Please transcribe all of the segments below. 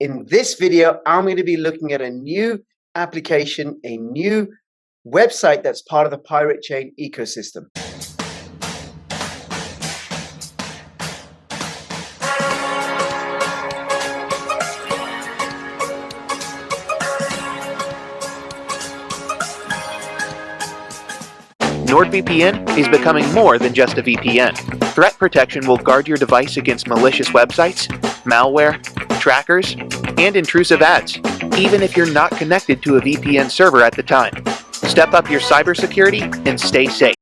In this video, I'm going to be looking at a new application, a new website that's part of the Pirate Chain ecosystem. NordVPN is becoming more than just a VPN. Threat protection will guard your device against malicious websites, malware, trackers, and intrusive ads, even if you're not connected to a VPN server at the time. Step up your cybersecurity and stay safe.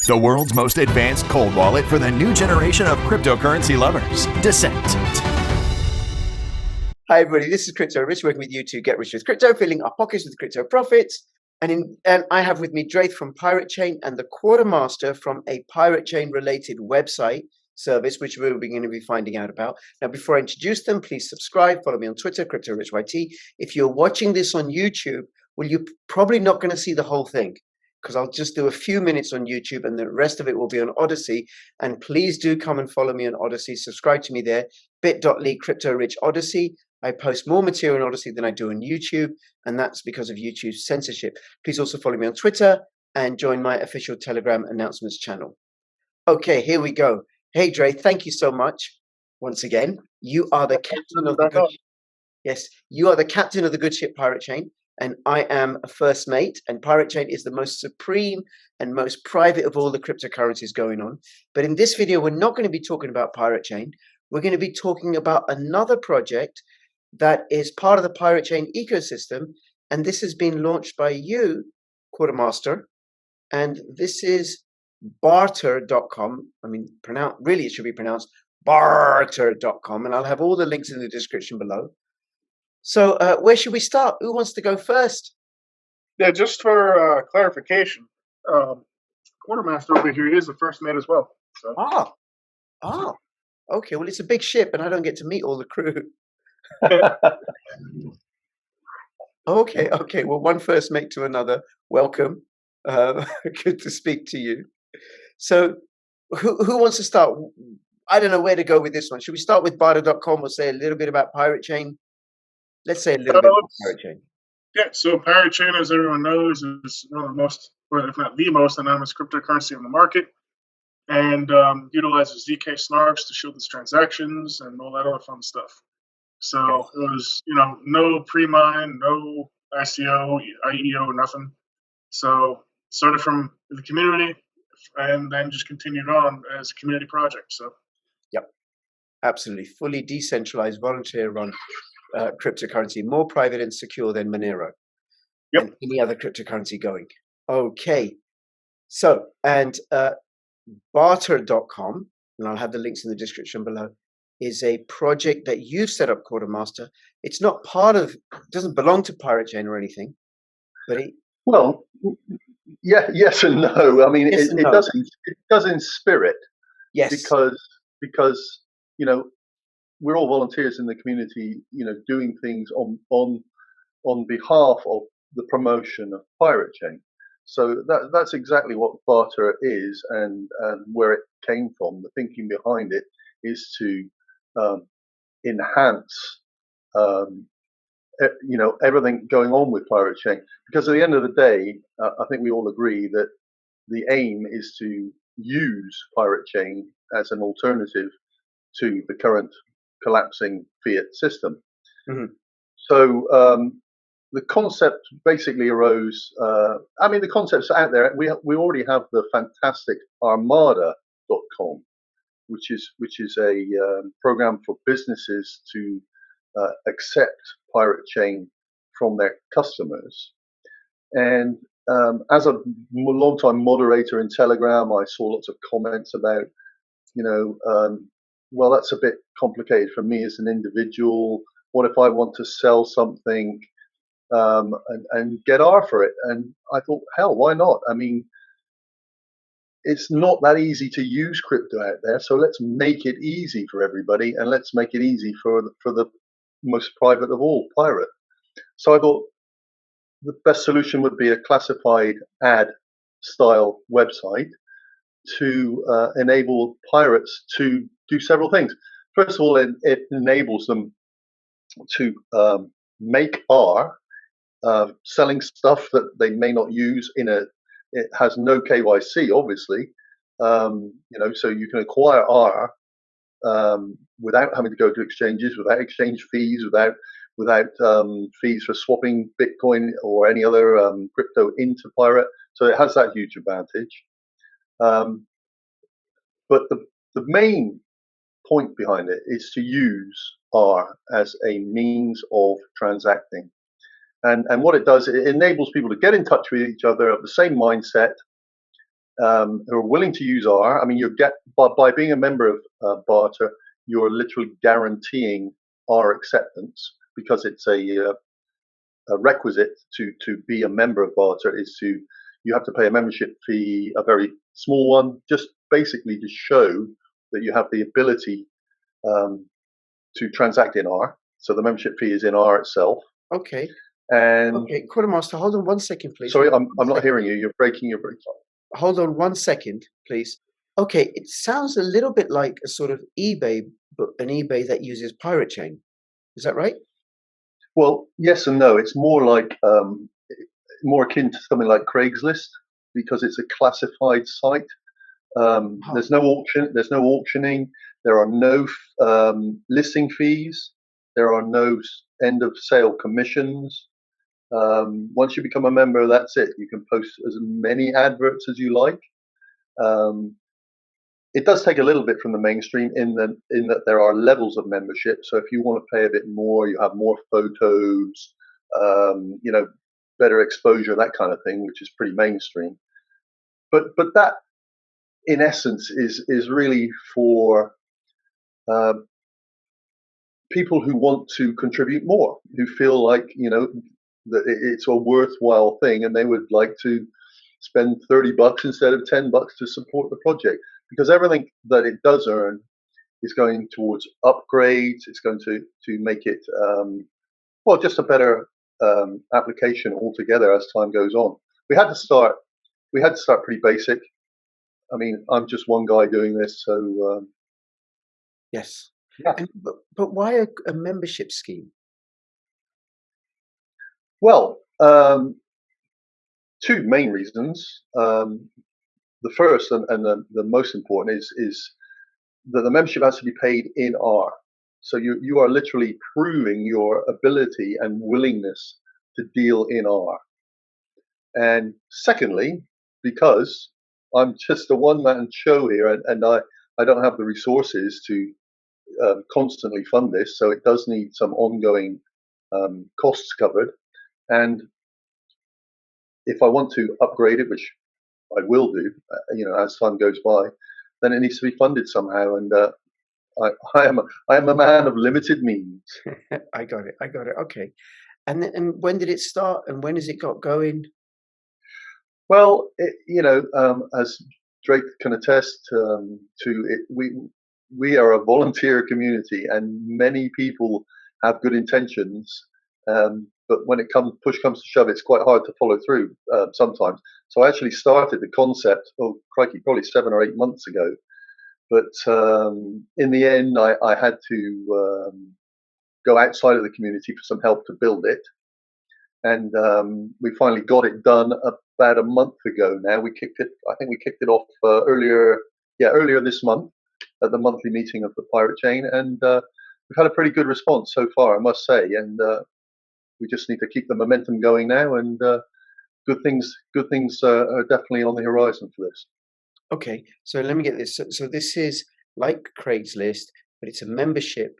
The world's most advanced cold wallet for the new generation of cryptocurrency lovers, Descent. Hi everybody, this is Crypto Rich, working with you to get rich with crypto, filling our pockets with crypto profits. And I have with me Draeth from Pirate Chain and the Quartermaster from a Pirate Chain related website service, which we're going to be finding out about. Now, before I introduce them, please subscribe, follow me on Twitter, CryptoRichYT. If you're watching this on YouTube, well, you're probably not going to see the whole thing because I'll just do a few minutes on YouTube and the rest of it will be on Odyssey. And please do come and follow me on Odyssey. Subscribe to me there, bit.ly CryptoRichOdyssey. I post more material on Odyssey than I do on YouTube, and that's because of YouTube's censorship. Please also follow me on Twitter and join my official Telegram announcements channel. Okay, here we go. Hey, Dre, thank you so much. Once again, you are the captain of the good ship. Yes, you are the captain of the good ship Pirate Chain, and I am a first mate. And Pirate Chain is the most supreme and most private of all the cryptocurrencies going on. But in this video, we're not going to be talking about Pirate Chain. We're going to be talking about another project that is part of the Pirate Chain ecosystem, and this has been launched by you, Quartermaster, and this is barter.com. I mean, really it should be pronounced barter.com, and I'll have all the links in the description below. So where should we start? Who wants to go first? Yeah, just for clarification, Quartermaster over here is the first mate as well. So. Okay, well, it's a big ship, and I don't get to meet all the crew. Okay. Well, one first mate to another. Welcome. Good to speak to you. So, who wants to start? I don't know where to go with this one. Should we start with barter.com or say a little bit about Pirate Chain? Let's say a little bit about Pirate Chain. Yeah, so Pirate Chain, as everyone knows, is one of the most, well, if not the most anonymous cryptocurrency on the market, and utilizes ZK snarks to shield its transactions and all that other fun stuff. So it was, no pre-mine, no ICO, IEO, nothing. So started from the community and then just continued on as a community project. So, yep, absolutely, fully decentralized, volunteer-run cryptocurrency, more private and secure than Monero. Yep. And any other cryptocurrency going. Okay, so and barter.com, and I'll have the links in the description below, is a project that you've set up, Quartermaster. It's not doesn't belong to Pirate Chain or anything, but well, yeah, yes and no. I mean, yes it does in spirit. Yes, because we're all volunteers in the community, doing things on behalf of the promotion of Pirate Chain. So that's exactly what Barter is, and where it came from. The thinking behind it is to enhance, everything going on with Pirate Chain. Because at the end of the day, I think we all agree that the aim is to use Pirate Chain as an alternative to the current collapsing fiat system. Mm-hmm. So the concept basically arose. The concept's out there. We already have the fantastic Armada.com. Which is a program for businesses to accept Pirate Chain from their customers. And as a long-time moderator in Telegram, I saw lots of comments about, well, that's a bit complicated for me as an individual. What if I want to sell something and get R for it? And I thought, hell, why not? I mean, it's not that easy to use crypto out there, so let's make it easy for everybody, and let's make it easy for the most private of all, pirate. So I thought the best solution would be a classified ad style website to enable pirates to do several things. First of all, it enables them make R, selling stuff that they may not use it has no KYC, obviously. So you can acquire R without having to go to exchanges, without exchange fees, without fees for swapping Bitcoin or any other crypto into Pirate. So it has that huge advantage. But the main point behind it is to use R as a means of transacting. And what it does, it enables people to get in touch with each other of the same mindset, who are willing to use R. I mean, by being a member of Barter, you're literally guaranteeing R acceptance, because it's a requisite to be a member of Barter you have to pay a membership fee, a very small one, just basically to show that you have the ability to transact in R. So the membership fee is in R itself. Okay. And okay, Quartermaster, hold on 1 second, please. Sorry, I'm not hearing you. You're breaking. Hold on 1 second, please. Okay, it sounds a little bit like a sort of eBay, but an eBay that uses Pirate Chain. Is that right? Well, yes and no. It's more like more akin to something like Craigslist, because it's a classified site. There's no auction. There's no auctioning. There are no listing fees. There are no end of sale commissions. Once you become a member, that's it. You can post as many adverts as you like. It does take a little bit from the mainstream in that there are levels of membership. So if you want to pay a bit more, you have more photos, better exposure, that kind of thing, which is pretty mainstream. But that, in essence, is really for people who want to contribute more, who feel like that it's a worthwhile thing, and they would like to spend $30 instead of $10 to support the project, because everything that it does earn is going towards upgrades. It's going to make it just a better application altogether as time goes on. We had to start pretty basic. I mean, I'm just one guy doing this, so yes. Yeah. But why a membership scheme? Well, two main reasons. The first and the most important is that the membership has to be paid in R. So you are literally proving your ability and willingness to deal in R. And secondly, because I'm just a one-man show here, and I don't have the resources to constantly fund this, so it does need some ongoing costs covered. And if I want to upgrade it, which I will do, as time goes by, then it needs to be funded somehow. And I am a man of limited means. I got it. Okay. And when did it start, and when has it got going? Well, as Draeth can attest to it, we are a volunteer community, and many people have good intentions. But when push comes to shove, it's quite hard to follow through sometimes. So I actually started the concept, probably 7 or 8 months ago. But in the end, I had to go outside of the community for some help to build it. And we finally got it done about a month ago now. I think we kicked it off earlier this month at the monthly meeting of the Pirate Chain. And we've had a pretty good response so far, I must say. And we just need to keep the momentum going now, and good things are definitely on the horizon for this. Okay, so let me get this. So this is like Craigslist, but it's a membership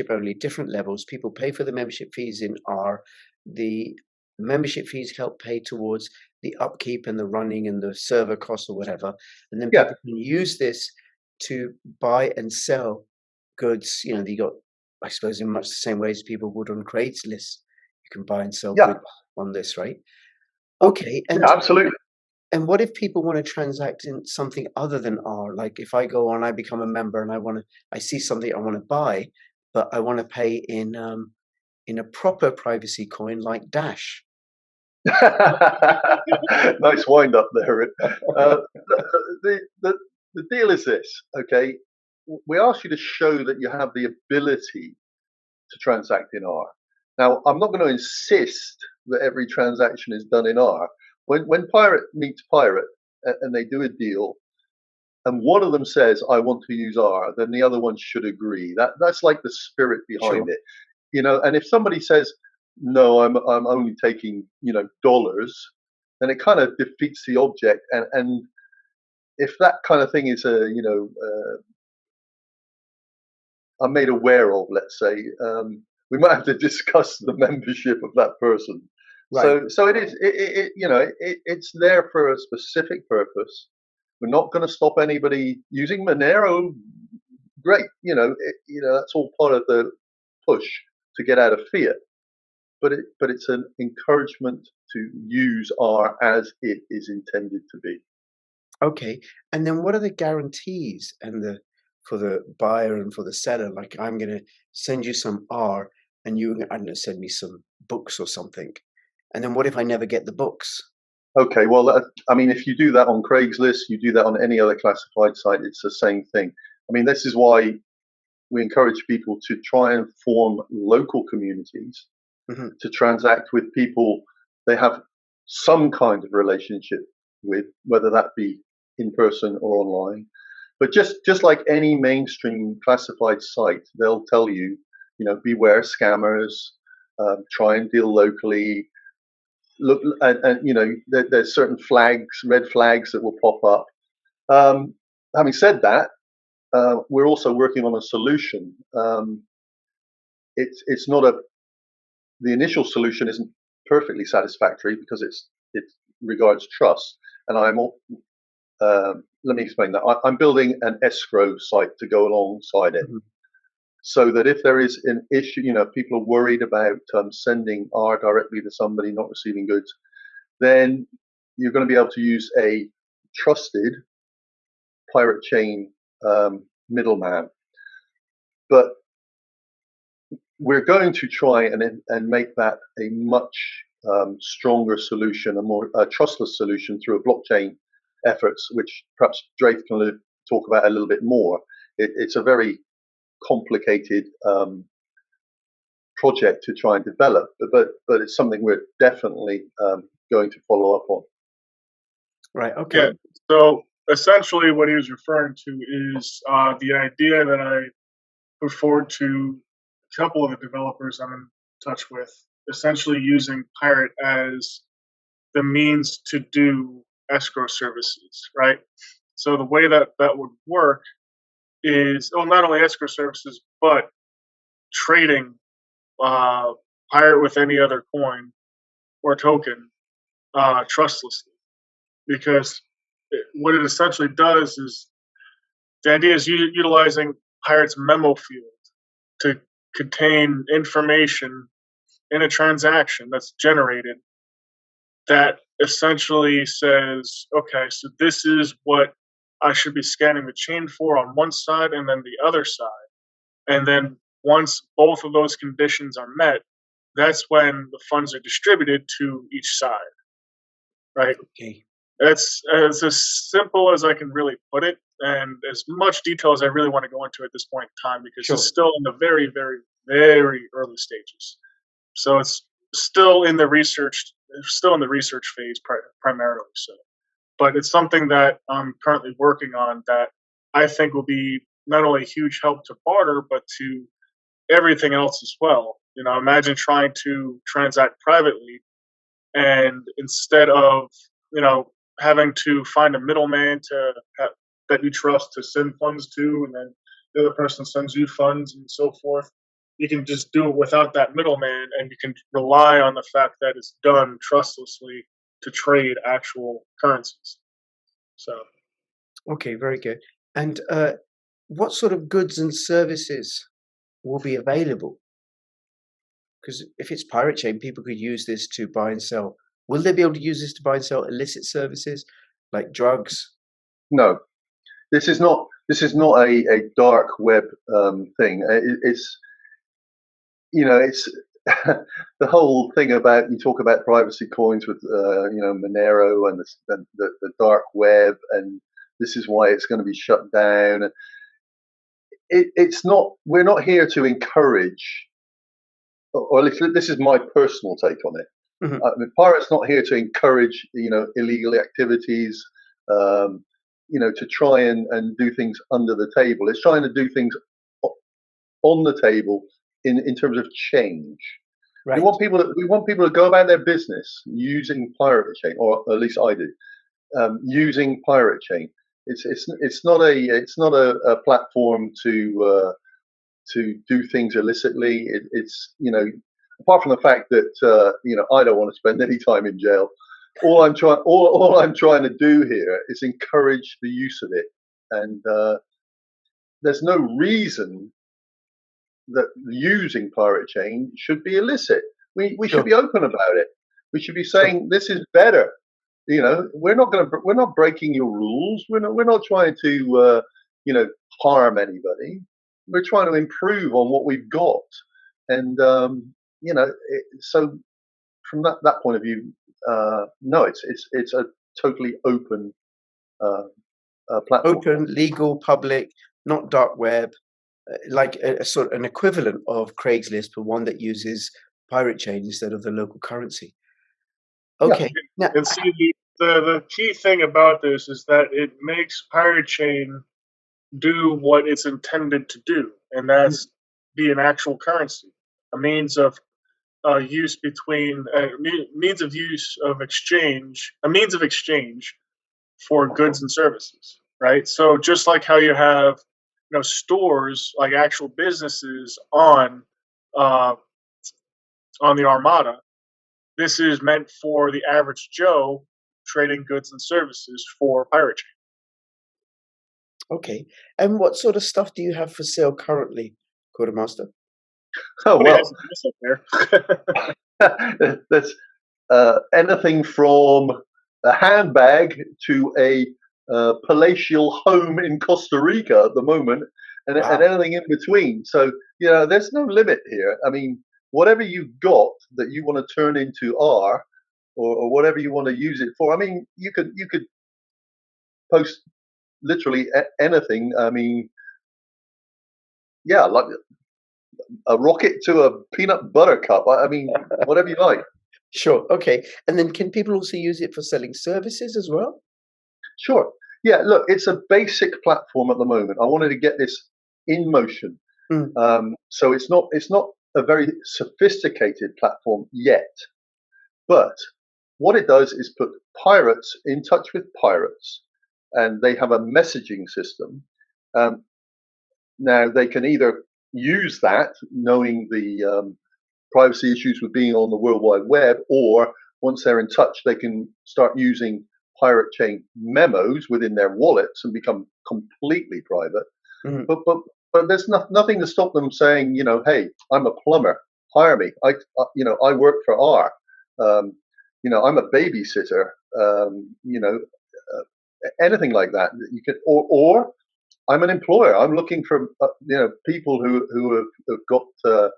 only, different levels. People pay for the membership fees in R. The membership fees help pay towards the upkeep and the running and the server costs or whatever. And then people can use this to buy and sell goods. You got, I suppose, in much the same way as people would on Craigslist. You can buy and sell goods on this, right? Okay. And absolutely. And what if people want to transact in something other than R? Like if I go on, I become a member, and I see something I want to buy, but I want to pay in a proper privacy coin like Dash. Nice wind up there. The deal is this, okay? We ask you to show that you have the ability to transact in R. Now, I'm not going to insist that every transaction is done in R. When pirate meets pirate and they do a deal, and one of them says, "I want to use R," then the other one should agree. That's like the spirit behind it, you know. And if somebody says, "No, I'm only taking, you know, dollars," then it kind of defeats the object. And if that kind of thing is I'm made aware of, let's say, we might have to discuss the membership of that person. Right. So it is, it's there for a specific purpose. We're not going to stop anybody using Monero. Great, that's all part of the push to get out of fiat. But it's an encouragement to use R as it is intended to be. Okay, and then what are the guarantees for the buyer and for the seller? Like, I'm going to send you some R, and you, I don't know, send me some books or something. And then what if I never get the books? Okay, well, I mean, if you do that on Craigslist, you do that on any other classified site, it's the same thing. I mean, this is why we encourage people to try and form local communities to transact with people they have some kind of relationship with, whether that be in person or online. But just like any mainstream classified site, they'll tell you, beware scammers, try and deal locally. Look, and there's certain flags, red flags that will pop up. Having said that, we're also working on a solution. It's not the initial solution isn't perfectly satisfactory because it regards trust, and let me explain that. I'm building an escrow site to go alongside it, so that if there is an issue, people are worried about sending R directly to somebody, not receiving goods, then you're going to be able to use a trusted pirate chain middleman. But we're going to try and make that a much stronger solution, a more trustless solution through a blockchain efforts, which perhaps Draeth can talk about a little bit more. It's a very complicated project to try and develop, but it's something we're definitely going to follow up on. Right. Okay. Yeah. So essentially, what he was referring to is the idea that I put forward to a couple of the developers I'm in touch with, essentially using Pirate as the means to do escrow services, right? So the way that would work is, not only escrow services, but trading Pirate with any other coin or token trustlessly. Because what it essentially does is, the idea is utilizing Pirate's memo field to contain information in a transaction that's generated that essentially says, okay, so this is what I should be scanning the chain for on one side and then the other side. And then once both of those conditions are met, that's when the funds are distributed to each side, right? Okay. It's as simple as I can really put it, and as much detail as I really want to go into at this point in time, because it's still in the very, very, very early stages. So it's still in the research phase primarily. So, but it's something that I'm currently working on that I think will be not only a huge help to barter, but to everything else as well. Imagine trying to transact privately, and instead of having to find a middleman that you trust to send funds to, and then the other person sends you funds and so forth. You can just do it without that middleman, and you can rely on the fact that it's done trustlessly to trade actual currencies. So, okay, very good. And what sort of goods and services will be available? Because if it's pirate chain, people could use this to buy and sell. Will they be able to use this to buy and sell illicit services like drugs? No, this is not a dark web thing. It's the whole thing about, you talk about privacy coins with Monero and the dark web, and this is why it's going to be shut down. It's not. We're not here to encourage or at least this is my personal take on it. Mhm. I mean, Pirate's not here to encourage, illegal activities, to try and do things under the table. It's trying to do things on the table in terms of change. Right. We want people to go about their business using Pirate Chain, or at least I do, using Pirate Chain. It's not a platform to do things illicitly. It's apart from the fact that I don't want to spend any time in jail. All I'm trying to do here is encourage the use of it, and there's no reason that using Pirate Chain should be illicit. We Sure. should be open about it. We should be saying Sure. this is better. We're not breaking your rules. We're not trying to harm anybody. We're trying to improve on what we've got, and so from that point of view, no, it's a totally open platform. Open, legal, public, not dark web, like a sort of an equivalent of Craigslist, but one that uses Pirate Chain instead of the local currency. Okay. Now, And see, the key thing about this is that it makes Pirate Chain do what it's intended to do, and that's be an actual currency, a means of use between means of use of exchange, a means of exchange for goods and services, right? So just like how you have stores, like actual businesses on the Armada, this is meant for the average Joe trading goods and services for Pirate Chain. okay. And what sort of stuff do you have for sale currently, Quartermaster? Oh Somebody well, has this up there. that's anything from a handbag to a palatial home in Costa Rica at the moment, and Wow. anything in between. So there's no limit here. I mean, whatever you've got that you want to turn into R, or whatever you want to use it for. I mean, you could post literally anything. I mean, yeah, like a rocket to a peanut butter cup. I mean, whatever you like. Sure. Okay. And then can people also use it for selling services as well? Sure. Yeah, look, it's a basic platform at the moment. I wanted to get this in motion. So it's not a very sophisticated platform yet. But what it does is put pirates in touch with pirates, and they have a messaging system. Now they can either use that, knowing the privacy issues with being on the World Wide Web, or once they're in touch, they can start using Pirate Chain memos within their wallets and become completely private. Mhm. But there's nothing to stop them saying, hey, I'm a plumber, hire me. I work for R. I'm a babysitter. Anything like that. You could, or I'm an employer. I'm looking for people who have got the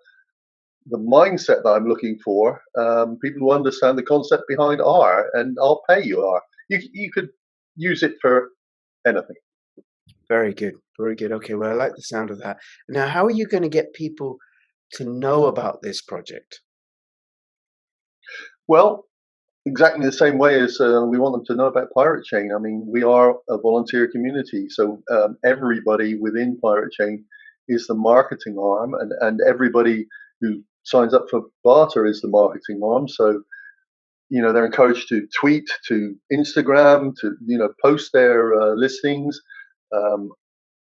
mindset that I'm looking for. People who understand the concept behind R, and I'll pay you R. You could use it for anything. Very good. Very good. Okay. Well, I like the sound of that. Now, how are you going to get people to know about this project? Well, exactly the same way as we want them to know about Pirate Chain. I mean, we are a volunteer community, so everybody within Pirate Chain is the marketing arm, and everybody who signs up for barter is the marketing arm. So they're encouraged to tweet, to Instagram, to post their listings.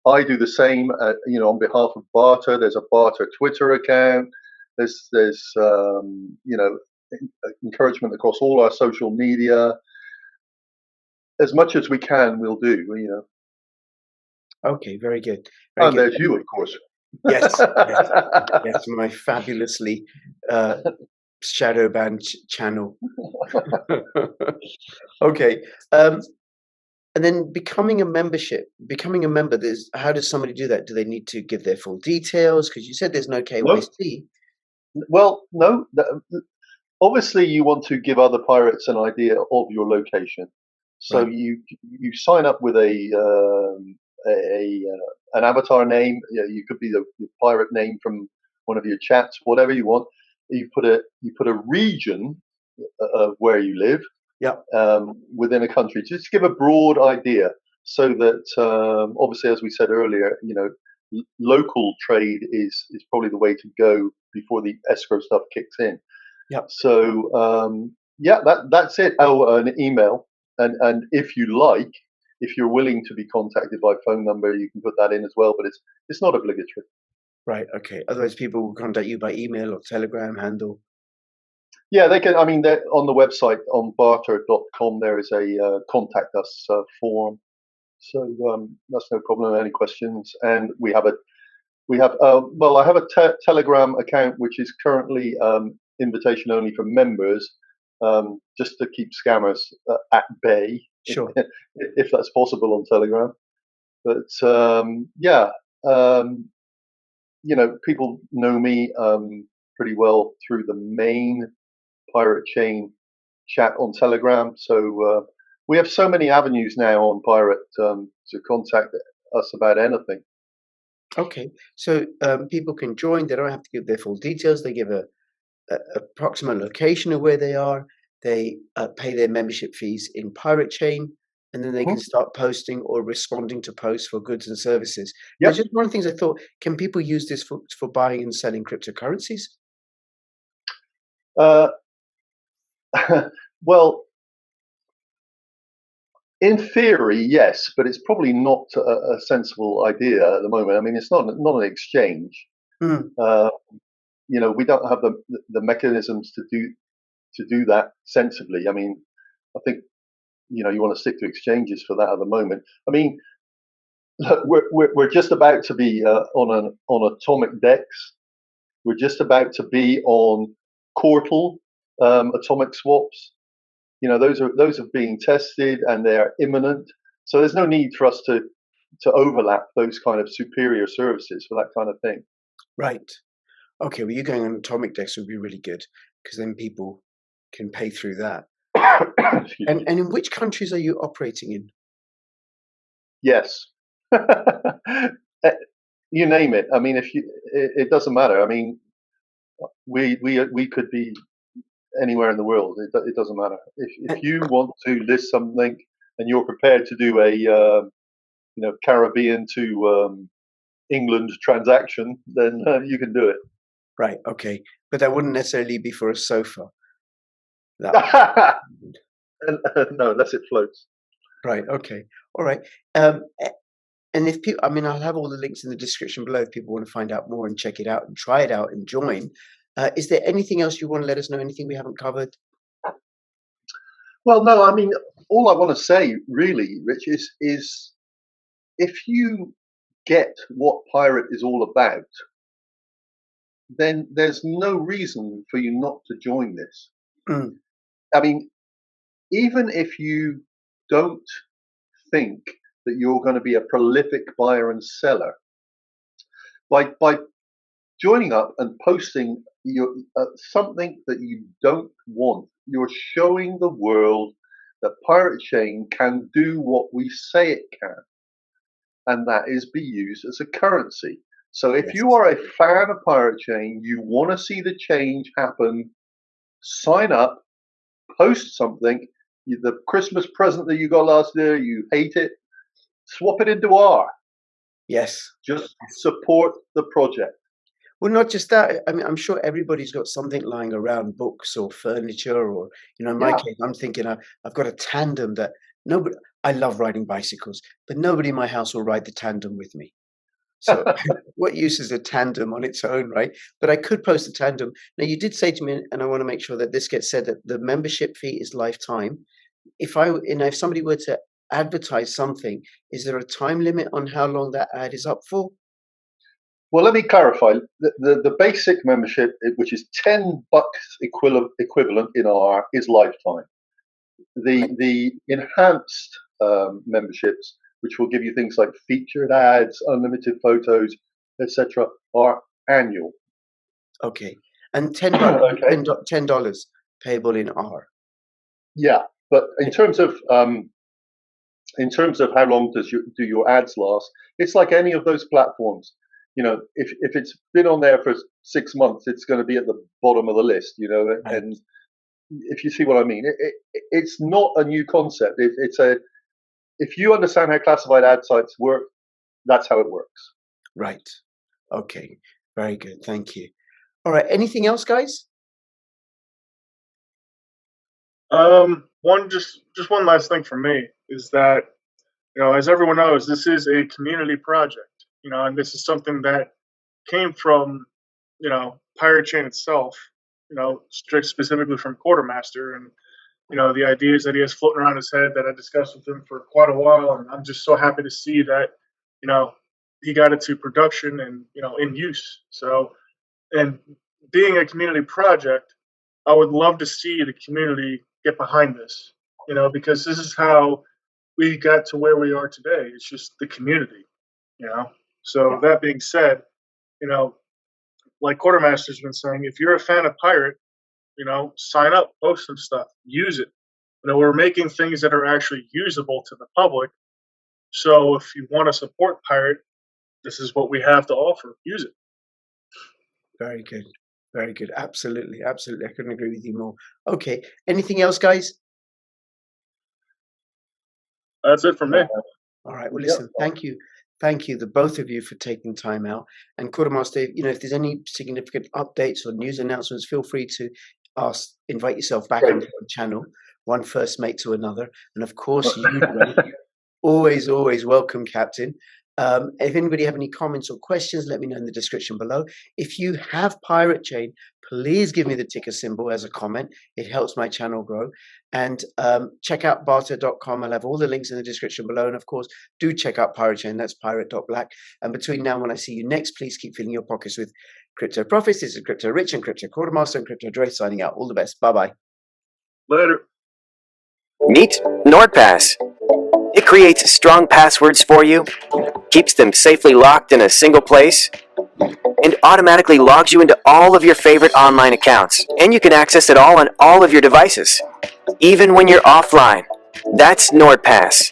I do the same, on behalf of barter. There's a barter Twitter account. There's encouragement across all our social media. As much as we can, we'll do. Okay. Very good. Very And good. there's you, of course. Yes. Yes. My fabulously shadow banned channel. Okay. And then becoming a member, how does somebody do that? Do they need to give their full details? Because you said there's no KYC. Well, no. Obviously, you want to give other pirates an idea of your location. So Right. you sign up with an avatar name. You could be the pirate name from one of your chats, whatever you want. you put a region of where you live Yeah. within a country, just to give a broad idea, so that obviously, as we said earlier, local trade is probably the way to go before the escrow stuff kicks in. Yep. So that's it. Oh, an email, and if you like, if you're willing to be contacted by phone number, you can put that in as well. But it's not obligatory. Right. Okay. Otherwise, people will contact you by email or Telegram handle. Yeah, they can. I mean, on the website on barter.com, there is a contact us form. So that's no problem. Any questions? And I have a Telegram account which is currently invitation only for members, just to keep scammers at bay. Sure. If that's possible on Telegram. But people know me pretty well through the main Pirate Chain chat on Telegram. So we have so many avenues now on Pirate to contact us about anything. Okay, so people can join. They don't have to give their full details. They give a approximate location of where they are. They pay their membership fees in Pirate Chain, and then they can start posting or responding to posts for goods and services. Yep. There's just one of the things I thought: can people use this for buying and selling cryptocurrencies? Well, in theory, yes, but it's probably not a sensible idea at the moment. I mean, it's not an exchange. Mm. We don't have the mechanisms to do that sensibly. I mean, I think you want to stick to exchanges for that at the moment. I mean, look, we're just about to be on atomic dex. We're just about to be on Quartal atomic swaps. Those are being tested and they're imminent. So there's no need for us to overlap those kind of superior services for that kind of thing. Right. Okay. Well, you going on atomic dex would be really good, because then people can pay through that. And in which countries are you operating in? Yes. You name it. I mean, it doesn't matter. I mean, we could be anywhere in the world. It doesn't matter. If you want to list something and you're prepared to do a Caribbean to England transaction, then you can do it. Right. Okay. But that wouldn't necessarily be for a sofa. No, unless it floats. Right. Okay. All right. And if people, I mean, I'll have all the links in the description below if people want to find out more and check it out and try it out and join. Is there anything else you want to let us know? Anything we haven't covered? Well, no. I mean, all I want to say, really, Rich, is if you get what Pirate is all about, then there's no reason for you not to join this. Mm. I mean, even if you don't think that you're going to be a prolific buyer and seller, by joining up and posting something that you don't want, you're showing the world that Pirate Chain can do what we say it can, and that is be used as a currency. So if you are a fan of Pirate Chain, you want to see the change happen, sign up, post something. The Christmas present that you got last year, you hate it, swap it into R. Yes. Just support the project. Well, not just that. I mean, I'm sure everybody's got something lying around, books or furniture, or, in my case, I'm thinking I've got a tandem that nobody, I love riding bicycles, but nobody in my house will ride the tandem with me. So what use is a tandem on its own, right? But I could post a tandem. Now, you did say to me, and I want to make sure that this gets said, that the membership fee is lifetime. If somebody were to advertise something, is there a time limit on how long that ad is up for? Well, let me clarify. The basic membership, which is $10 equivalent in R, is lifetime. The enhanced memberships, which will give you things like featured ads, unlimited photos, etc., are annual. Okay, and $10 payable in R. Yeah, but in terms of how long do your ads last? It's like any of those platforms. if it's been on there for 6 months, it's going to be at the bottom of the list, Right. and if you see what I mean, it's not a new concept. If you understand how classified ad sites work, that's how it works. Right. Okay. Very good. Thank you. All right. Anything else, guys? Just one last thing for me is that, as everyone knows, this is a community project, and this is something that came from, Pirate Chain itself, specifically from Quartermaster, and the ideas that he has floating around his head that I discussed with him for quite a while, and I'm just so happy to see that, he got it to production and in use. So, and being a community project, I would love to see the community get behind this, because this is how we got to where we are today. It's just the community, So that being said, like Quartermaster's been saying, if you're a fan of Pirate, sign up, post some stuff, use it. We're making things that are actually usable to the public. So if you want to support Pirate, this is what we have to offer. Use it. Very good. Very good. Absolutely. Absolutely. I couldn't agree with you more. Okay. Anything else, guys? That's it from me. All right. Well, listen, thank you. Thank you, the both of you, for taking time out. And Quartermaster, if there's any significant updates or news announcements, feel free to invite yourself back onto the channel, one first mate to another. And of course, you, always welcome, Captain. If anybody have any comments or questions, let me know in the description below. If you have Pirate Chain, please give me the ticker symbol as a comment. It helps my channel grow. And check out barter.com. I'll have all the links in the description below. And of course, do check out Pirate Chain. That's pirate.black. And between now and when I see you next, please keep filling your pockets with crypto profits. This is Crypto Rich and Crypto Quartermaster and Crypto Draeth signing out. All the best. Bye-bye. Later. Meet NordPass. It creates strong passwords for you, keeps them safely locked in a single place, and automatically logs you into all of your favorite online accounts. And you can access it all on all of your devices, even when you're offline. That's NordPass.